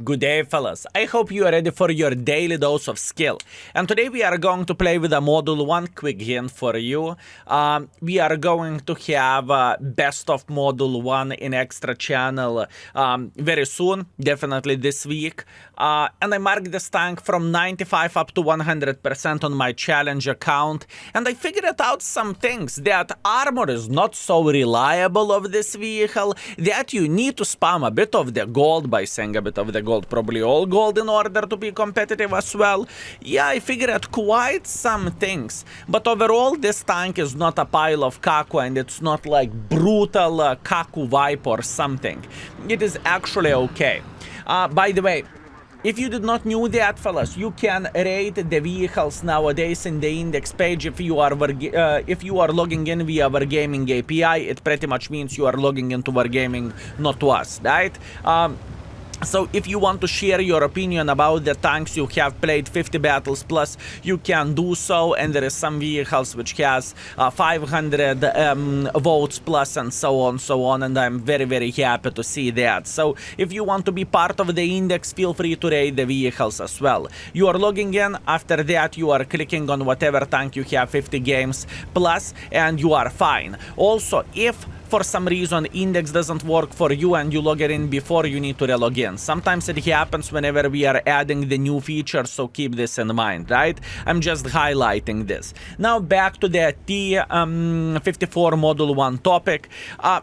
Good day, fellas. I hope you are ready for your daily dose of skill. And today we are going to play with a Module 1 quick hint for you. We are going to have best of Module 1 in extra channel very soon, definitely this week. And I marked this tank from 95 up to 100% on my challenge account. And I figured out some things, that armor is not so reliable of this vehicle, that you need to spam a bit of the gold by saying a bit of the gold, probably all gold in order to be competitive as well. Yeah, I figured out quite some things, but overall this tank is not a pile of kaku, and it's not like brutal kaku wipe or something. It is actually okay. By the way, if you did not know that, fellas, you can rate the vehicles nowadays in the index page if you are logging in via Wargaming API. It pretty much means you are logging into Wargaming, not to us, right? So if you want to share your opinion about the tanks you have played 50 battles plus, you can do so, and there is some vehicles which has 500 votes plus and so on, and I'm very happy to see that. So if you want to be part of the index, feel free to rate the vehicles as well. You are logging in, after that you are clicking on whatever tank you have 50 games plus, and you are fine. Also, if for some reason index doesn't work for you and you log it in before, you need to relog in. Sometimes it happens whenever we are adding the new features, so keep this in mind, right? I'm just highlighting this. Now back to the T-54 Module 1 topic.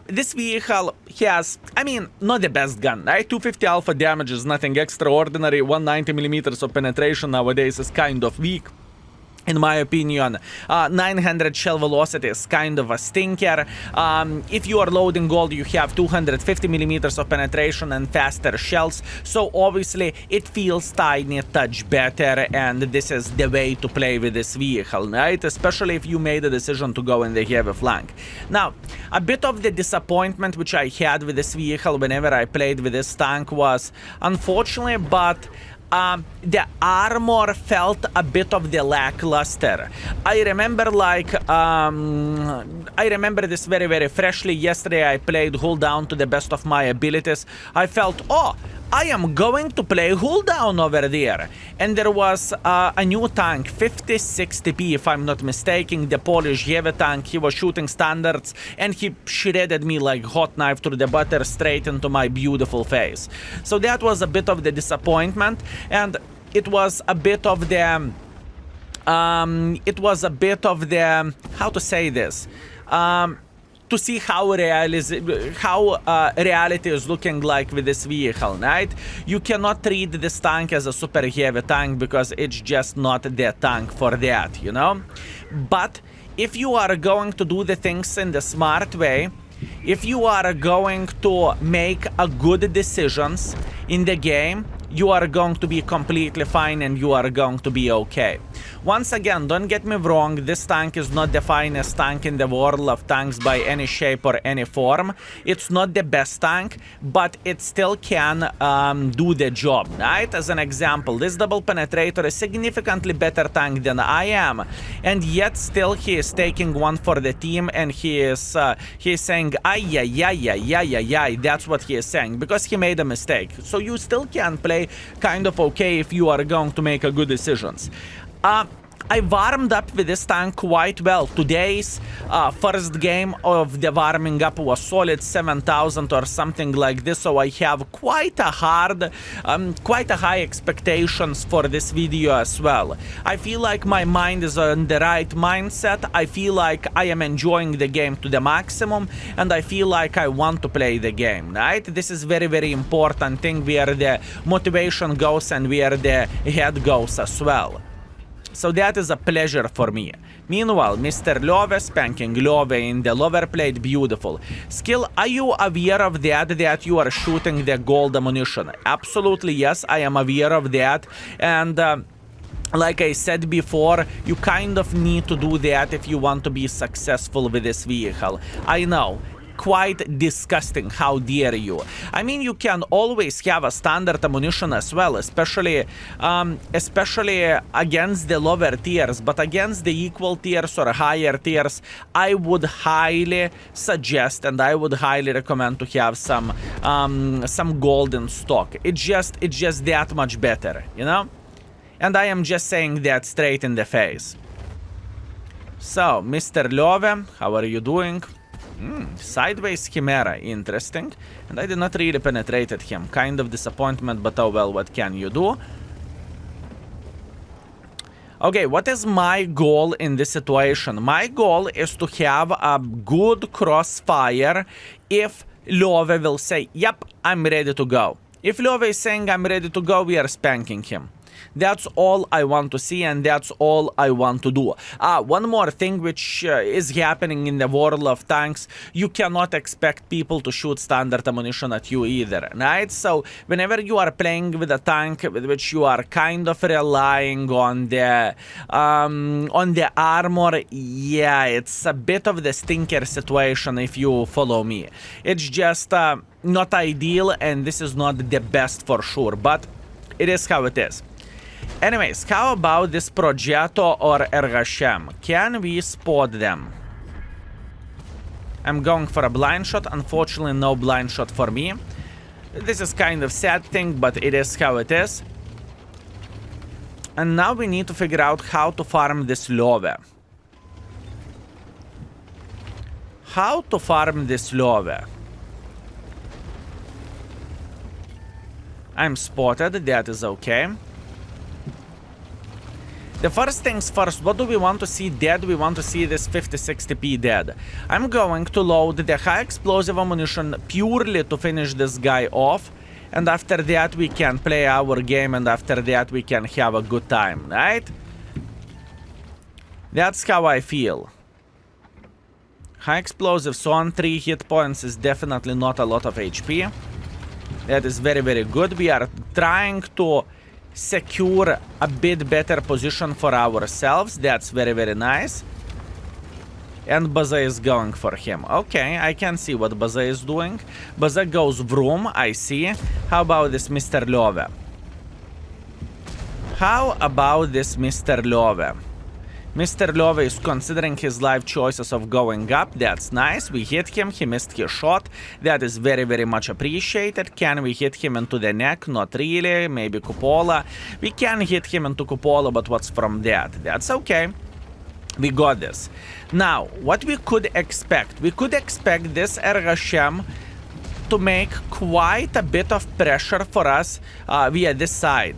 This vehicle has, I mean, not the best gun, right? 250 alpha damage is nothing extraordinary. 190 millimeters of penetration nowadays is kind of weak, in my opinion. 900 shell velocity is kind of a stinker. If you are loading gold, you have 250 millimeters of penetration and faster shells, so obviously it feels tiny touch better, and this is the way to play with this vehicle, right? Especially if you made a decision to go in the heavy flank. Now, a bit of the disappointment which I had with this vehicle whenever I played with this tank was, unfortunately, but the armor felt a bit of the lackluster. I remember this very freshly. Yesterday I played Hull Down to the best of my abilities. I felt, oh, I am going to play Hull Down over there. And there was a new tank, 5060p if I'm not mistaken, the Polish heavy tank. He was shooting standards and he shredded me like hot knife through the butter straight into my beautiful face. So that was a bit of the disappointment, and it was a bit of the how to say this, to see how reality is looking like with this vehicle, right? You cannot treat this tank as a super heavy tank because it's just not the tank for that, you know? But if you are going to do the things in the smart way, if you are going to make a good decisions in the game, you are going to be completely fine and you are going to be okay. Once again, don't get me wrong, this tank is not the finest tank in the world of tanks by any shape or any form. It's not the best tank, but it still can do the job, right? As an example, this double penetrator is significantly better tank than I am, and yet still he is taking one for the team, and he is saying, ay, that's what he is saying, because he made a mistake. So you still can play kind of okay if you are going to make a good decisions. I warmed up with this tank quite well. Today's first game of the warming up was solid 7,000 or something like this, so I have quite a high expectations for this video as well. I feel like my mind is on the right mindset. I feel like I am enjoying the game to the maximum, and I feel like I want to play the game, right? This is very important thing where the motivation goes and where the head goes as well. So that is a pleasure for me. Meanwhile, Mr. Love spanking Love in the lower plate, beautiful. Skill, are you aware of that you are shooting the gold ammunition? Absolutely yes, I am aware of that. And like I said before, you kind of need to do that if you want to be successful with this vehicle. I know. quite disgusting, how dare you. I mean, you can always have a standard ammunition as well, especially against the lower tiers, but against the equal tiers or higher tiers, I would highly suggest and I would highly recommend to have some gold in stock. It's just that much better, you know? And I am just saying that straight in the face. So, Mr. Love, how are you doing? Sideways Chimera, interesting. And I did not really penetrated him. Kind of disappointment, but oh well, what can you do? Okay, what is my goal in this situation? My goal is to have a good crossfire if Love will say, yep, I'm ready to go. If Love is saying I'm ready to go, we are spanking him. That's all I want to see, and that's all I want to do. One more thing which is happening in the world of tanks, you cannot expect people to shoot standard ammunition at you either, right? So whenever you are playing with a tank with which you are kind of relying on the armor, yeah, it's a bit of the stinker situation if you follow me. It's just not ideal, and this is not the best for sure, but it is how it is. Anyways, how about this Progetto or Ergashem? Can we spot them? I'm going for a blind shot. Unfortunately, no blind shot for me. This is kind of sad thing, but it is how it is. And now we need to figure out how to farm this Love. How to farm this Love? I'm spotted. That is okay. The first things first, what do we want to see dead? We want to see this 50-60p dead. I'm going to load the high explosive ammunition purely to finish this guy off. And after that we can play our game, and after that we can have a good time, right? That's how I feel. High explosives on 3 hit points is definitely not a lot of HP. That is very, very good. We are trying to secure a bit better position for ourselves. That's very, very nice. And Baza is going for him. Okay, I can see what Baza is doing. Baza goes vroom, I see. How about this Mr. Love? How about this Mr. Love? Mr. Love is considering his life choices of going up. That's nice. We hit him. He missed his shot. That is very, very much appreciated. Can we hit him into the neck? Not really. Maybe cupola. We can hit him into cupola, but what's from that? That's okay. We got this. Now, what we could expect? We could expect this Ergashem to make quite a bit of pressure for us via this side.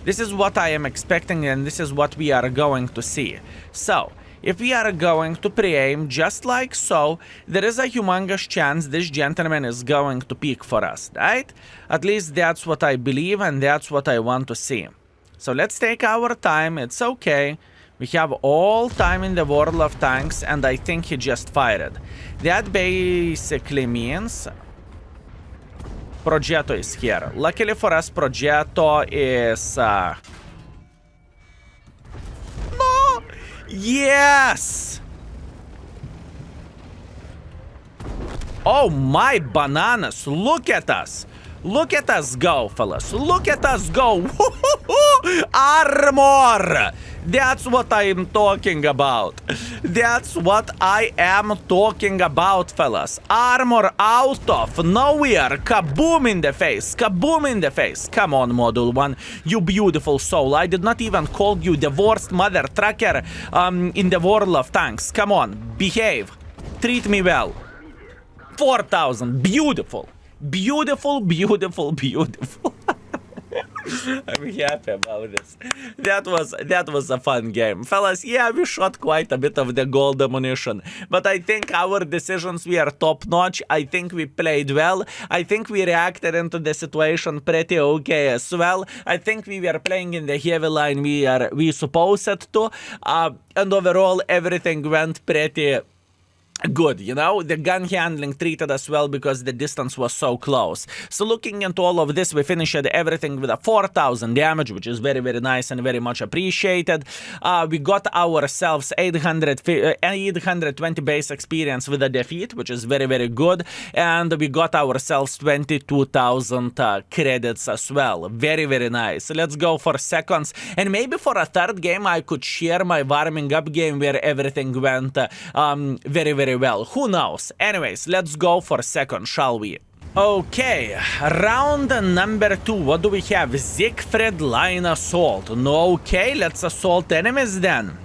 This is what I am expecting, and this is what we are going to see. So, if we are going to pre-aim just like so, there is a humongous chance this gentleman is going to peek for us, right? At least that's what I believe, and that's what I want to see. So let's take our time, it's okay. We have all time in the world of tanks, and I think he just fired. That basically means Progetto is here. Luckily for us, Progetto is... No! Yes! Oh my bananas, look at us! Look at us go, fellas. Look at us go. Armor! That's what I am talking about. That's what I am talking about, fellas. Armor out of nowhere. Kaboom in the face. Kaboom in the face. Come on, Module 1. You beautiful soul. I did not even call you the worst mother trucker in the world of tanks. Come on. Behave. Treat me well. 4,000. Beautiful. Beautiful, beautiful, beautiful. I'm happy about this. That was a fun game. Fellas, yeah, we shot quite a bit of the gold ammunition, but I think our decisions were top-notch. I think we played well. I think we reacted into the situation pretty okay as well. I think we were playing in the heavy line we supposed to, and overall everything went pretty good, you know, the gun handling treated us well because the distance was so close. So looking into all of this, we finished everything with a 4,000 damage, which is very, very nice and very much appreciated. We got ourselves 820 base experience with a defeat, which is very, very good. And we got ourselves 22,000 credits as well. Very, very nice. Let's go for seconds. And maybe for a third game, I could share my warming up game where everything went very, very well. Who knows? Anyways, let's go for second, shall we? Okay, round number 2. What do we have? Siegfried line assault. No, okay, let's assault enemies then.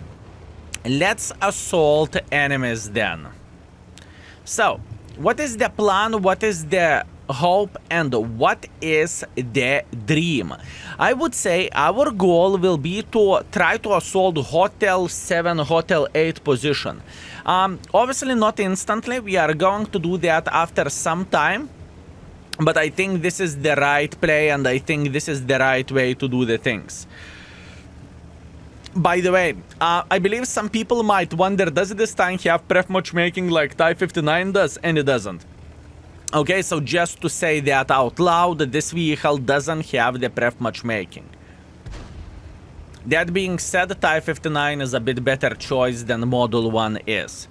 Let's assault enemies then. So, what is the plan? What is the hope? And what is the dream? I would say our goal will be to try to assault Hotel 7, Hotel 8 position. Obviously not instantly. We are going to do that after some time. But I think this is the right play, and I think this is the right way to do the things. By the way, I believe some people might wonder, does this tank have pref matchmaking like T-54 does? And it doesn't. Okay, so just to say that out loud, this vehicle doesn't have the pref matchmaking. That being said, T-54 is a bit better choice than Model 1 is.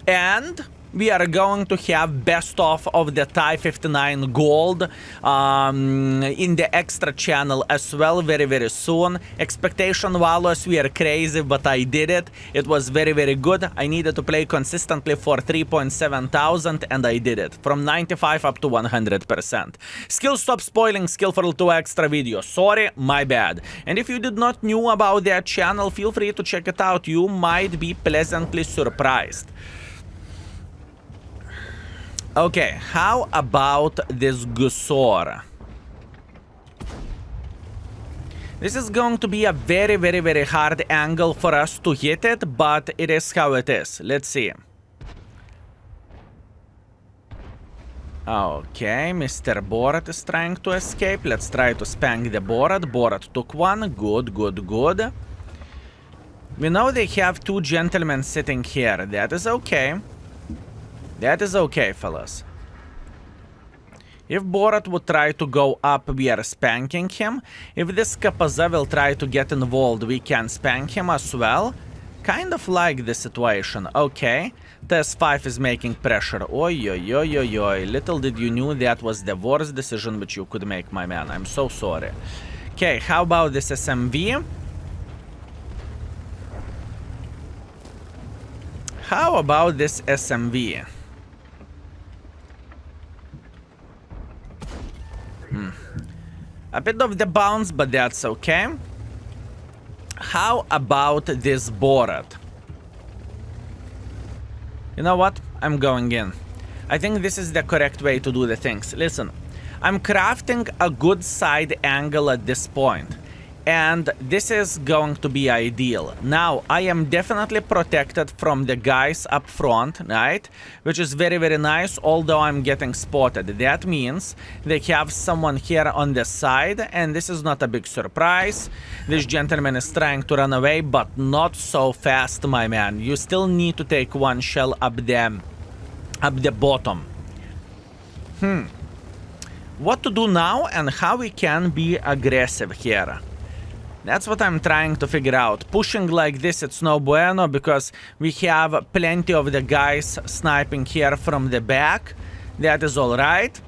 And we are going to have best of the T-59 gold in the extra channel as well very, very soon. Expectation values were crazy, but I did it. It was very, very good. I needed to play consistently for 3.7 thousand, and I did it. From 95 up to 100%. Skill stop spoiling skill for 2 extra videos. Sorry, my bad. And if you did not know about that channel, feel free to check it out. You might be pleasantly surprised. Okay, how about this Gusor? This is going to be a very, very, very hard angle for us to hit it, but it is how it is. Let's see. Okay, Mr. Borat is trying to escape. Let's try to spank the Borat. Borat took one. Good, good, good. We know they have 2 gentlemen sitting here. That is okay. That is okay, fellas. If Borat would try to go up, we are spanking him. If this Kapaza will try to get involved, we can spank him as well. Kind of like the situation. Okay. TS5 is making pressure. Oi, oi, oi, oi, oi. Little did you knew that was the worst decision which you could make, my man. I'm so sorry. Okay, how about this SMV? How about this SMV? A bit of the bounce, but that's okay. How about this Borat? You know what? I'm going in. I think this is the correct way to do the things. Listen, I'm crafting a good side angle at this point. And this is going to be ideal. Now, I am definitely protected from the guys up front, right? Which is very, very nice, although I'm getting spotted. That means they have someone here on the side, and this is not a big surprise. This gentleman is trying to run away, but not so fast, my man. You still need to take 1 shell up the bottom. What to do now and how we can be aggressive here? That's what I'm trying to figure out. Pushing like this, it's no bueno because we have plenty of the guys sniping here from the back. That is alright.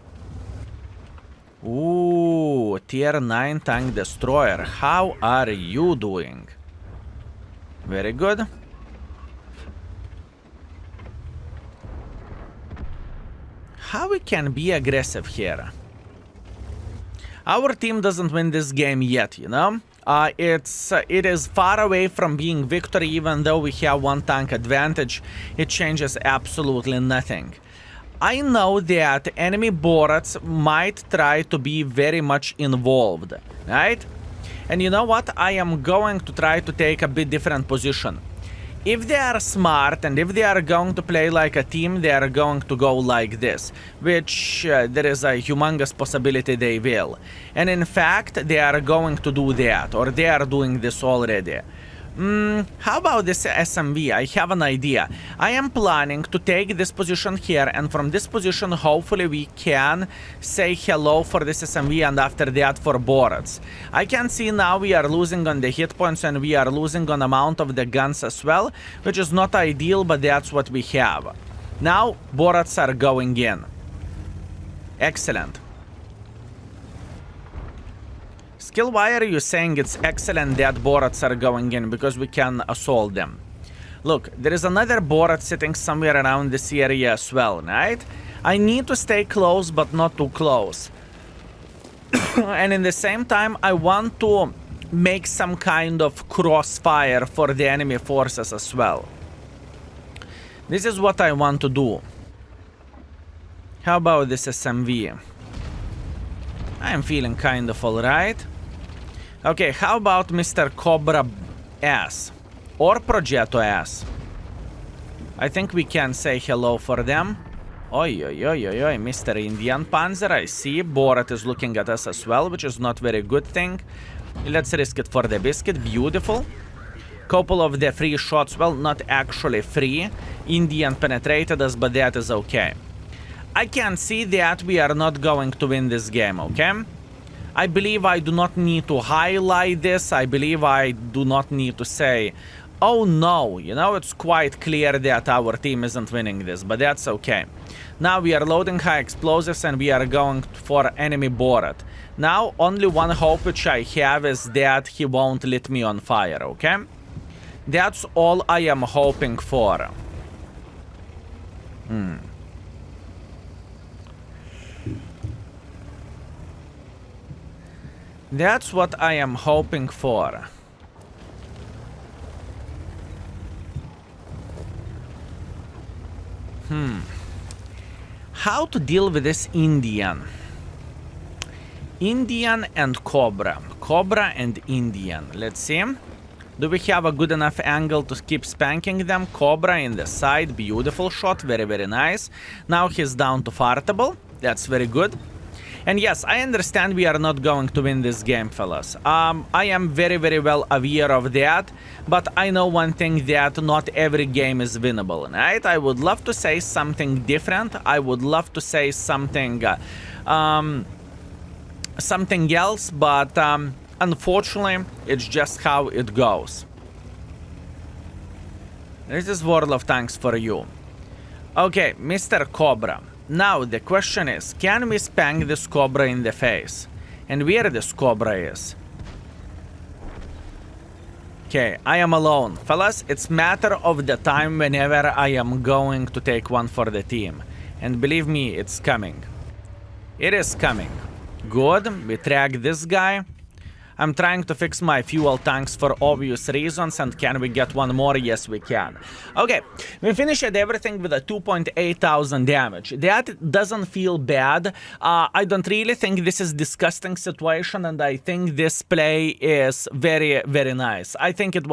Ooh, tier 9 tank destroyer. How are you doing? Very good. How we can be aggressive here? Our team doesn't win this game yet, you know? It is far away from being victory, even though we have 1 tank advantage. It changes absolutely nothing. I know that enemy Borats might try to be very much involved, right? And you know what? I am going to try to take a bit different position. If they are smart and if they are going to play like a team, they are going to go like this, which there is a humongous possibility they will. And in fact, they are going to do that, or they are doing this already. How about this SMV? I have an idea. I am planning to take this position here, and from this position, hopefully we can say hello for this SMV, and after that for Borats. I can see now we are losing on the hit points, and we are losing on amount of the guns as well, which is not ideal, but that's what we have. Now, Borats are going in. Excellent. Skill, why are you saying it's excellent that Borats are going in? Because we can assault them. Look, there is another Borat sitting somewhere around this area as well, right? I need to stay close, but not too close. And in the same time, I want to make some kind of crossfire for the enemy forces as well. This is what I want to do. How about this SMV? I'm feeling kind of alright. Okay, how about Mr. Cobra S? Or Progetto S? I think we can say hello for them. Oi, oi, oi, oi, oi, Mr. Indian Panzer, I see. Borat is looking at us as well, which is not very good thing. Let's risk it for the biscuit. Beautiful. Couple of the free shots, well, not actually free. Indian penetrated us, but that is okay. I can see that we are not going to win this game, okay? I believe I do not need to highlight this. I believe I do not need to say, oh no, you know, it's quite clear that our team isn't winning this, but that's okay. Now we are loading high explosives and we are going for enemy Borat. Now, only one hope which I have is that he won't lit me on fire, okay? That's all I am hoping for. That's what I am hoping for. How to deal with this Indian? Indian and Cobra. Cobra and Indian. Let's see. Do we have a good enough angle to keep spanking them? Cobra in the side. Beautiful shot. Very, very nice. Now he's down to fartable. That's very good. And yes, I understand we are not going to win this game, fellas. I am very, very well aware of that. But I know one thing, that not every game is winnable, right? I would love to say something different. I would love to say something, something else, but unfortunately, it's just how it goes. This is World of Tanks for you. Okay, Mr. Cobra. Now, the question is, can we spank this Cobra in the face? And where this Cobra is? Okay, I am alone. Fellas, it's matter of the time whenever I am going to take one for the team. And believe me, it's coming. It is coming. Good, we track this guy. I'm trying to fix my fuel tanks for obvious reasons, and can we get one more? Yes, we can. Okay, we finished everything with a 2,800 damage. That doesn't feel bad. I don't really think this is disgusting situation, and I think this play is very, very nice. I think it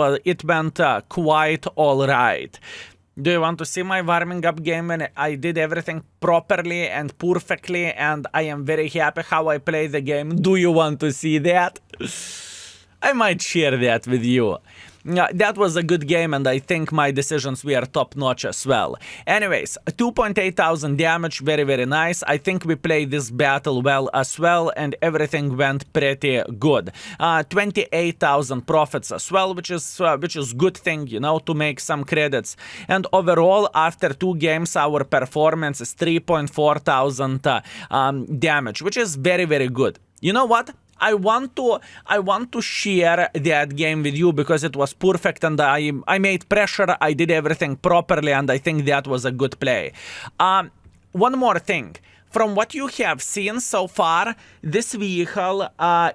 went quite alright. Do you want to see my warming up game when I did everything properly and perfectly and I am very happy how I play the game? Do you want to see that? I might share that with you. That was a good game and I think my decisions were top notch as well. Anyways, 2,800 damage, very, very nice. I think we played this battle well as well and everything went pretty good. 28,000 profits as well, which is good thing, you know, to make some credits. And overall, after 2 games, our performance is 3,400 damage, which is very, very good. You know what? I want to share that game with you because it was perfect and I made pressure, I did everything properly, and I think that was a good play. One more thing. From what you have seen so far, this vehicle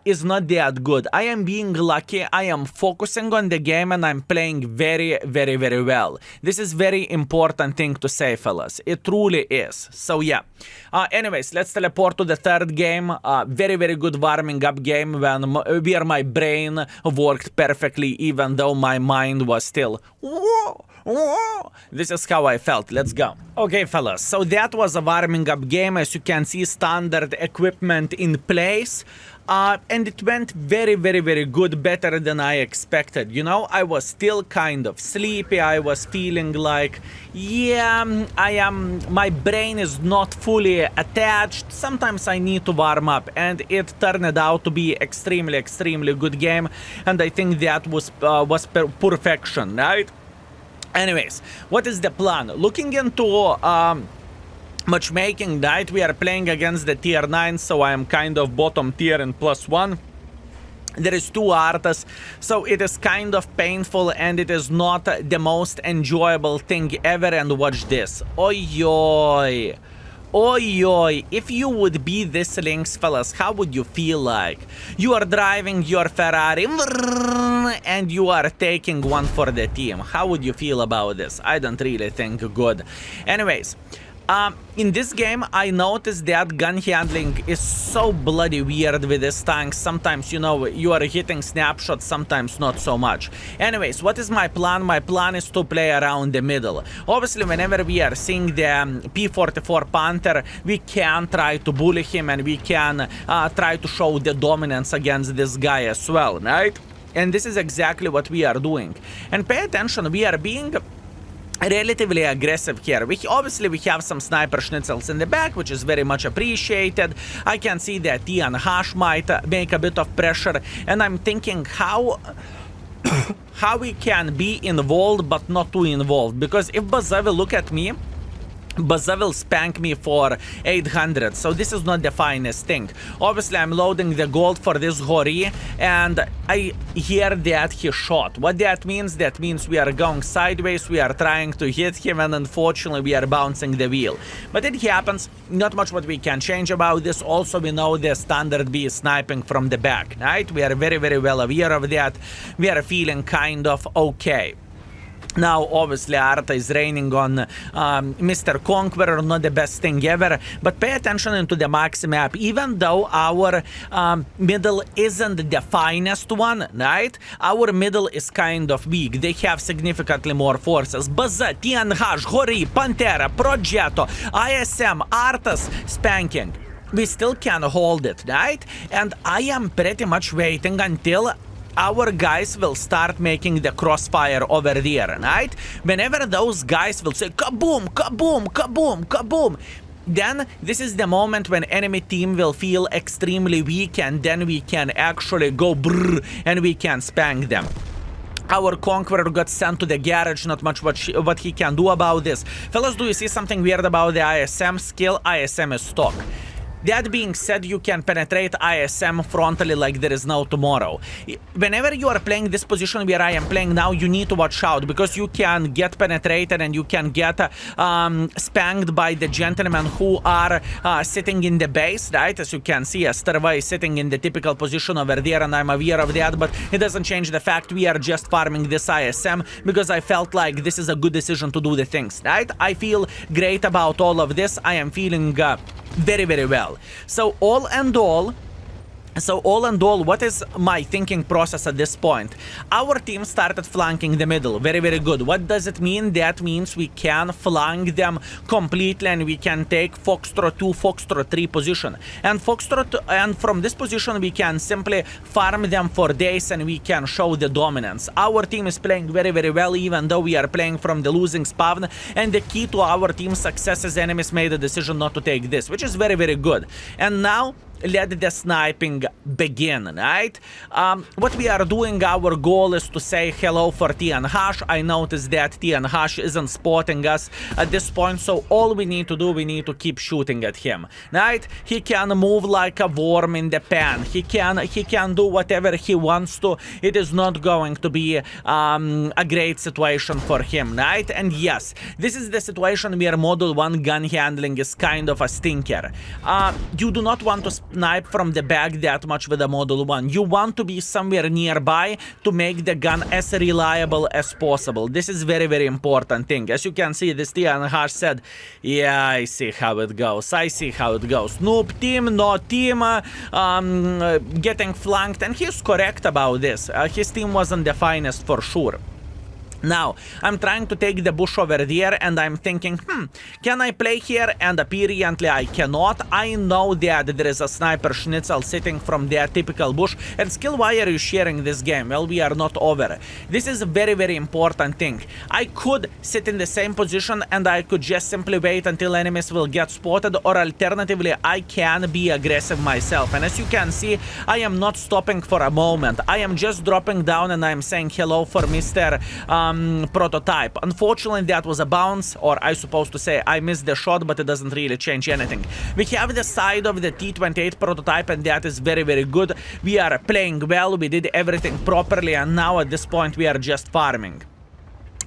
is not that good. I am being lucky, I am focusing on the game and I'm playing very, very, very well. This is very important thing to say, fellas. It truly is. So yeah. Anyways, let's teleport to the third game. Very, very good warming up game where my brain worked perfectly even though my mind was still This is how I felt. Let's go. Okay, fellas, so that was a warming up game. As you can see, standard equipment in place. And it went very, very, very good, better than I expected. You know, I was still kind of sleepy. I was feeling like, yeah, my brain is not fully attached. Sometimes I need to warm up, and it turned out to be extremely, extremely good game. And I think that was perfection, right? Anyways, what is the plan? Looking into matchmaking, right? We are playing against the tier 9, so I am kind of bottom tier in +1. There is 2 artists, so it is kind of painful and it is not the most enjoyable thing ever. And watch this. Oi, oi. Oi, oi, if you would be this Lynx, fellas, how would you feel like? You are driving your Ferrari and you are taking one for the team. How would you feel about this? I don't really think good. Anyways, in this game, I noticed that gun handling is so bloody weird with this tank. Sometimes, you know, you are hitting snapshots, sometimes not so much. Anyways, what is my plan? My plan is to play around the middle. Obviously, whenever we are seeing the P-54 Panther, we can try to bully him and we can try to show the dominance against this guy as well, right? And this is exactly what we are doing. And pay attention, we are being relatively aggressive here. Obviously we have some sniper schnitzels in the back, which is very much appreciated. I can see that T and Hash might make a bit of pressure, and I'm thinking how we can be involved but not too involved, because if Baza will look at me, Baza will spank me for 800, so this is not the finest thing. Obviously, I'm loading the gold for this Hori, and I hear that he shot. What that means? That means we are going sideways, we are trying to hit him, and unfortunately, we are bouncing the wheel. But it happens, not much what we can change about this. Also, we know the standard B is sniping from the back, right? We are very, very well aware of that. We are feeling kind of okay. Now, obviously, Arta is raining on Mr. Conqueror, not the best thing ever, but pay attention into the maxi map. Even though our middle isn't the finest one, right? Our middle is kind of weak. They have significantly more forces. Baza, TNH, Hori, Pantera, Progetto, ISM, Artas, spanking. We still can hold it, right? And I am pretty much waiting until our guys will start making the crossfire over there, right? Whenever those guys will say kaboom, kaboom, kaboom, kaboom, then this is the moment when enemy team will feel extremely weak, and then we can actually go brrr and we can spank them. Our Conqueror got sent to the garage, not much what he can do about this. Fellas, do you see something weird about the ISM skill? ISM is stock. That being said, you can penetrate ISM frontally like there is no tomorrow. Whenever you are playing this position where I am playing now, you need to watch out, because you can get penetrated and you can get spanked by the gentlemen who are sitting in the base, right? As you can see, Asterva is sitting in the typical position over there, and I'm aware of that, but it doesn't change the fact we are just farming this ISM because I felt like this is a good decision to do the things, right? I feel great about all of this. I am feeling very, very well. So all in all, what is my thinking process at this point? Our team started flanking the middle. Very, very good. What does it mean? That means we can flank them completely and we can take Foxtrot 2, Foxtrot 3 position. And from this position, we can simply farm them for days and we can show the dominance. Our team is playing very, very well, even though we are playing from the losing spawn. And the key to our team's success is enemies made a decision not to take this, which is very, very good. And now, let the sniping begin, right? What we are doing, our goal is to say hello for T and Hash. I noticed that T and Hash isn't spotting us at this point, so all we need to do, we need to keep shooting at him, right? He can move like a worm in the pan. He can do whatever he wants to. It is not going to be a great situation for him, right? And yes, this is the situation where Model 1 gun handling is kind of a stinker. You do not want to snipe from the back that much with a Model 1. You want to be somewhere nearby to make the gun as reliable as possible. This is very, very important thing. As you can see, this TNH said, yeah, I see how it goes. I see how it goes. Noob team, no team, getting flanked. And he's correct about this. His team wasn't the finest for sure. Now, I'm trying to take the bush over there and I'm thinking, can I play here? And apparently I cannot. I know that there is a sniper schnitzel sitting from their typical bush. And Skill, why are you sharing this game? Well, we are not over. This is a very, very important thing. I could sit in the same position and I could just simply wait until enemies will get spotted, or alternatively, I can be aggressive myself. And as you can see, I am not stopping for a moment. I am just dropping down and I'm saying hello for Mr. Prototype. Unfortunately, that was a bounce, or I supposed to say I missed the shot, but it doesn't really change anything. We have the side of the T-28 prototype, and that is very, very good. We are playing well, we did everything properly, and now at this point we are just farming.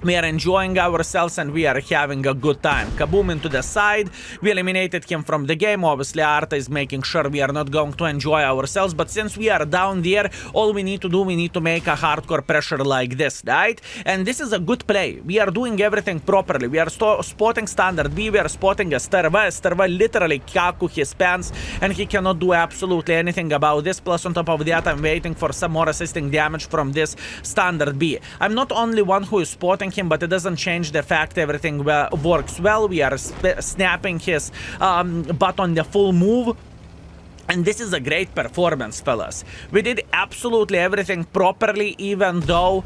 We are enjoying ourselves and we are having a good time. Kaboom into the side. We eliminated him from the game. Obviously, Arta is making sure we are not going to enjoy ourselves. But since we are down there, all we need to do, we need to make a hardcore pressure like this, right? And this is a good play. We are doing everything properly. We are spotting standard B. We are spotting a Sterva. Sterva literally kaku his pants and he cannot do absolutely anything about this. Plus, on top of that, I'm waiting for some more assisting damage from this standard B. I'm not only one who is spotting him, but it doesn't change the fact everything works well. We are snapping his butt on the full move. And this is a great performance, fellas. We did absolutely everything properly, even though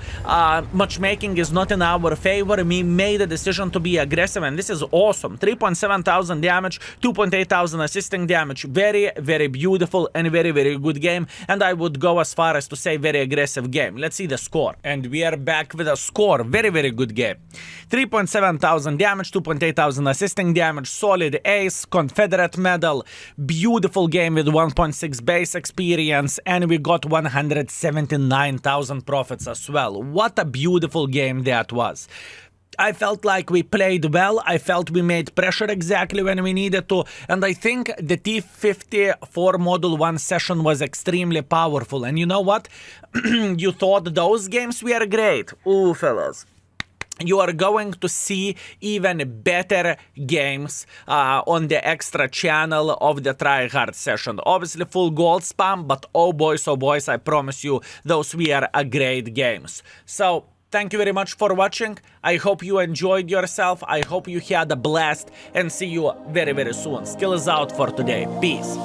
matchmaking is not in our favor. We made a decision to be aggressive, and this is awesome. 3.7 thousand damage, 2.8 thousand assisting damage. Very, very beautiful and very, very good game. And I would go as far as to say very aggressive game. Let's see the score. And we are back with a score. Very, very good game. 3.7 thousand damage, 2.8 thousand assisting damage, solid ace, Confederate medal, beautiful game with 1.6 base experience, and we got 179,000 profits as well. What a beautiful game that was. I felt like we played well. I felt we made pressure exactly when we needed to. And I think the T-54 Model 1 session was extremely powerful. And you know what? You thought those games were great. Ooh, fellas. You are going to see even better games on the extra channel of the tryhard session. Obviously full gold spam, but oh boys, I promise you, those were a great games. So, thank you very much for watching. I hope you enjoyed yourself. I hope you had a blast, and see you very, very soon. Skill is out for today. Peace.